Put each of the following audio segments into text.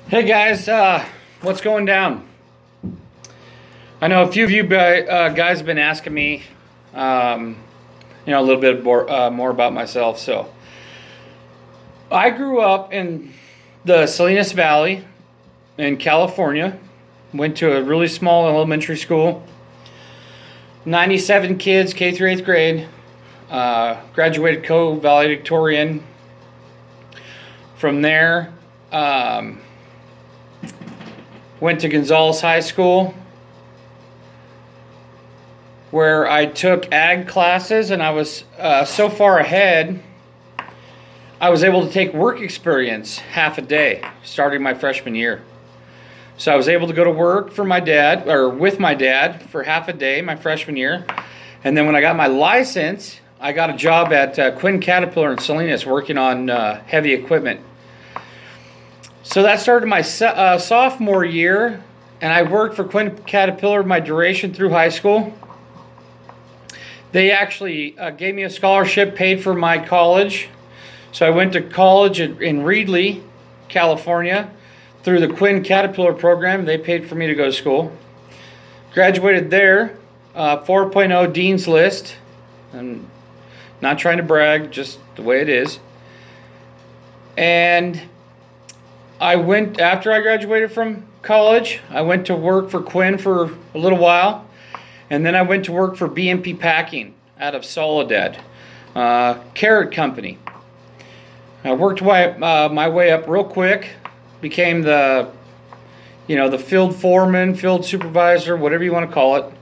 Hey guys, what's going down? I know a few of you guys have been asking me, a little bit more about myself. So, I grew up in the Salinas Valley in California. Went to a really small elementary school. 97 kids, K through 8th grade. Graduated co-valedictorian. From there, went to Gonzales High School, where I took ag classes, and I was so far ahead, I was able to take work experience half a day starting my freshman year. So I was able to go to work for my dad, or with my dad, for half a day my freshman year. And then when I got my license, I got a job at Quinn Caterpillar in Salinas working on heavy equipment. So that started my sophomore year, and I worked for Quinn Caterpillar my duration through high school. They actually gave me a scholarship, paid for my college. So I went to college in Reedley, California, through the Quinn Caterpillar program. They paid for me to go to school. Graduated there, 4.0 Dean's List. I'm not trying to brag, just the way it is. And after I graduated from college, I went to work for Quinn for a little while. And then I went to work for BMP Packing out of Soledad, carrot company. I worked my way up real quick, became the field foreman, field supervisor, whatever you want to call it.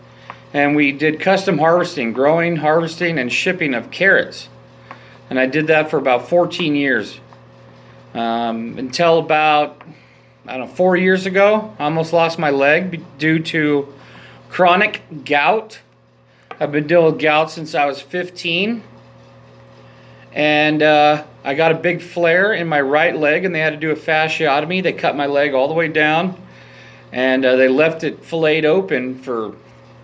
And we did custom harvesting, growing, harvesting, and shipping of carrots. And I did that for about 14 years. Until about, 4 years ago, I almost lost my leg due to chronic gout. I've been dealing with gout since I was 15. And I got a big flare in my right leg, and they had to do a fasciotomy. They cut my leg all the way down, and they left it filleted open for,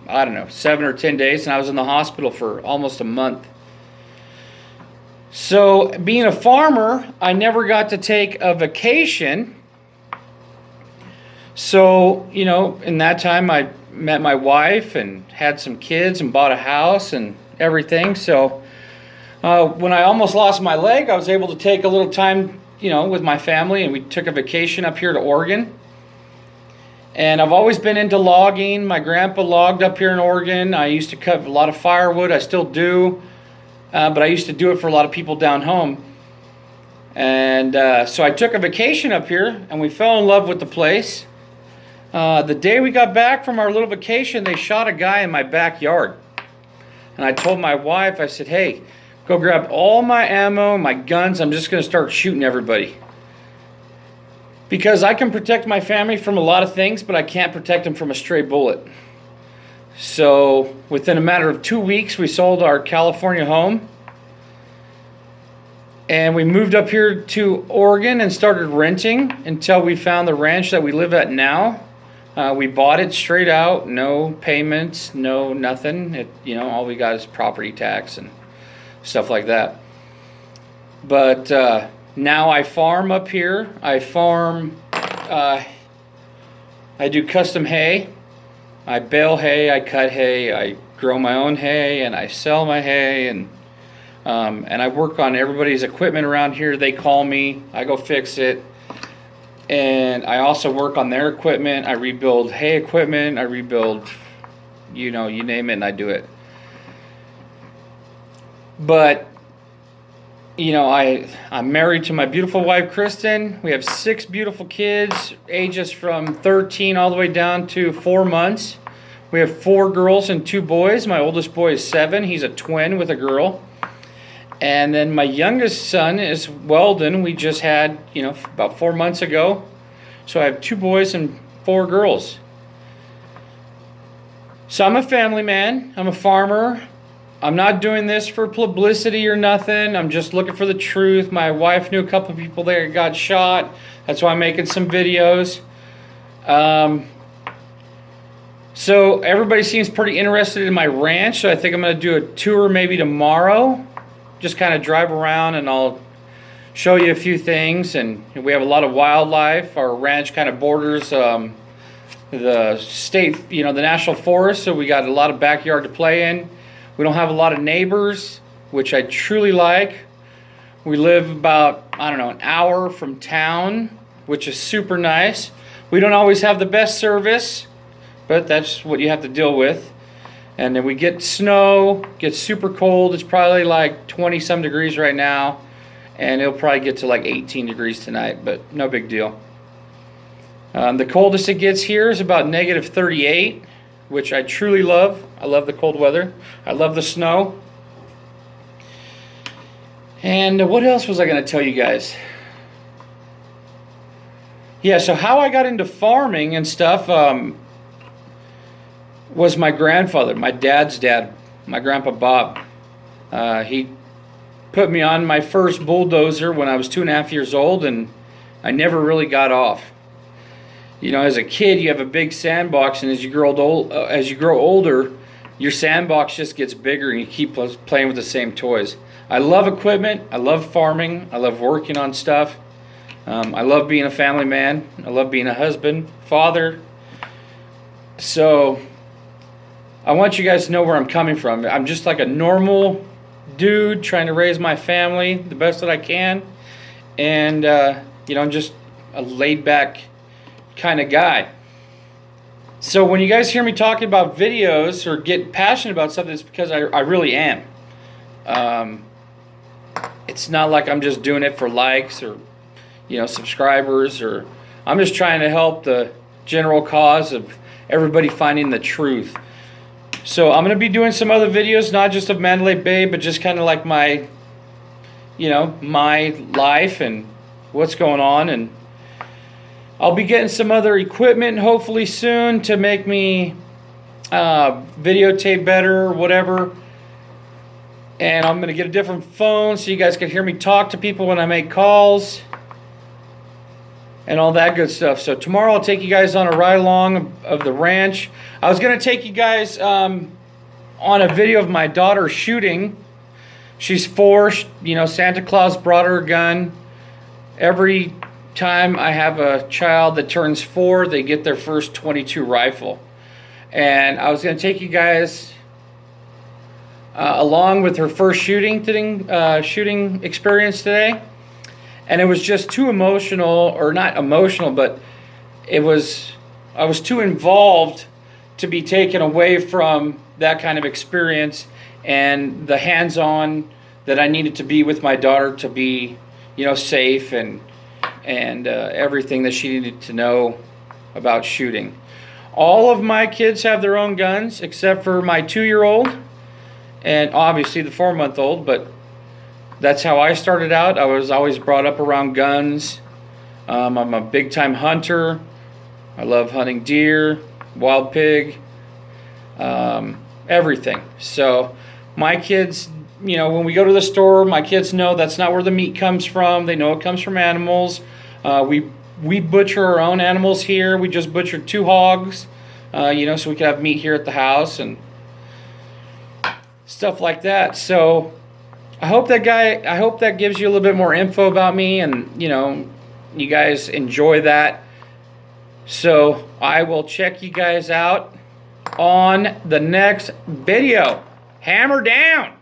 7 or 10 days, and I was in the hospital for almost a month. So, being a farmer, I never got to take a vacation. So, in that time, I met my wife and had some kids and bought a house and everything. So, when I almost lost my leg, I was able to take a little time, with my family, and we took a vacation up here to Oregon. And I've always been into logging. My grandpa logged up here in Oregon. I used to cut a lot of firewood. I still do. But I used to do it for a lot of people down home. And so I took a vacation up here, and we fell in love with the place. The day we got back from our little vacation, they shot a guy in my backyard. And I told my wife, I said, hey, go grab all my ammo, my guns. I'm just going to start shooting everybody. Because I can protect my family from a lot of things, but I can't protect them from a stray bullet. So within a matter of 2 weeks, we sold our California home. And we moved up here to Oregon and started renting until we found the ranch that we live at now. We bought it straight out, no payments, no nothing. All we got is property tax and stuff like that. But now I farm up here. I do custom hay. I bale hay, I cut hay, I grow my own hay, and I sell my hay, and I work on everybody's equipment around here. They call me, I go fix it, and I also work on their equipment. I rebuild hay equipment, I rebuild, you name it, and I do it. But, I'm married to my beautiful wife, Kristen. We have 6 beautiful kids, ages from 13 all the way down to 4 months. We have 4 girls and 2 boys. My oldest boy is 7. He's a twin with a girl. And then my youngest son is Weldon. We just had, about 4 months ago. So I have 2 boys and 4 girls. So I'm a family man. I'm a farmer. I'm not doing this for publicity or nothing. I'm just looking for the truth. My wife knew a couple of people that got shot. That's why I'm making some videos. So everybody seems pretty interested in my ranch. So I think I'm going to do a tour maybe tomorrow. Just kind of drive around, and I'll show you a few things. And we have a lot of wildlife. Our ranch kind of borders the state, the national forest, so we got a lot of backyard to play in. We don't have a lot of neighbors, which I truly like. We live about, I don't know, an hour from town, which is super nice. We don't always have the best service, but that's what you have to deal with. And then we get snow, gets super cold. It's probably like 20 some degrees right now, and it'll probably get to like 18 degrees tonight, but no big deal. The coldest it gets here is about negative 38, which I truly love. I love the cold weather. I love the snow. And what else was I going to tell you guys? Yeah, so how I got into farming and stuff was my grandfather, my dad's dad, my grandpa Bob. He put me on my first bulldozer when I was 2.5 years old, and I never really got off. As a kid, you have a big sandbox, and as you grow older, your sandbox just gets bigger, and you keep playing with the same toys. I love equipment. I love farming. I love working on stuff. I love being a family man. I love being a husband, father. So I want you guys to know where I'm coming from. I'm just like a normal dude trying to raise my family the best that I can, and I'm just a laid-back kind of guy. So when you guys hear me talking about videos or get passionate about something, it's because I really am. It's not like I'm just doing it for likes or subscribers, or I'm just trying to help the general cause of everybody finding the truth. So I'm going to be doing some other videos, not just of Mandalay Bay, but just kind of like my life and what's going on. And I'll be getting some other equipment hopefully soon to make me videotape better or whatever. And I'm going to get a different phone so you guys can hear me talk to people when I make calls and all that good stuff. So tomorrow I'll take you guys on a ride along of the ranch. I was going to take you guys on a video of my daughter shooting. She's 4. Santa Claus brought her a gun. Every time I have a child that turns 4, they get their first .22 rifle. And I was going to take you guys along with her first shooting experience today. And it was just too emotional, or not emotional, but I was too involved to be taken away from that kind of experience and the hands-on that I needed to be with my daughter to be, safe and everything that she needed to know about shooting. All of my kids have their own guns except for my 2-year-old and obviously the 4-month-old, but that's how I started out. I was always brought up around guns. I'm a big-time hunter. I love hunting deer, wild pig, everything. So my kids, when we go to the store, my kids know that's not where the meat comes from. They know it comes from animals. We butcher our own animals here. We just butchered 2 hogs, so we could have meat here at the house and stuff like that. So I hope that gives you a little bit more info about me, and you guys enjoy that. So I will check you guys out on the next video. Hammer down!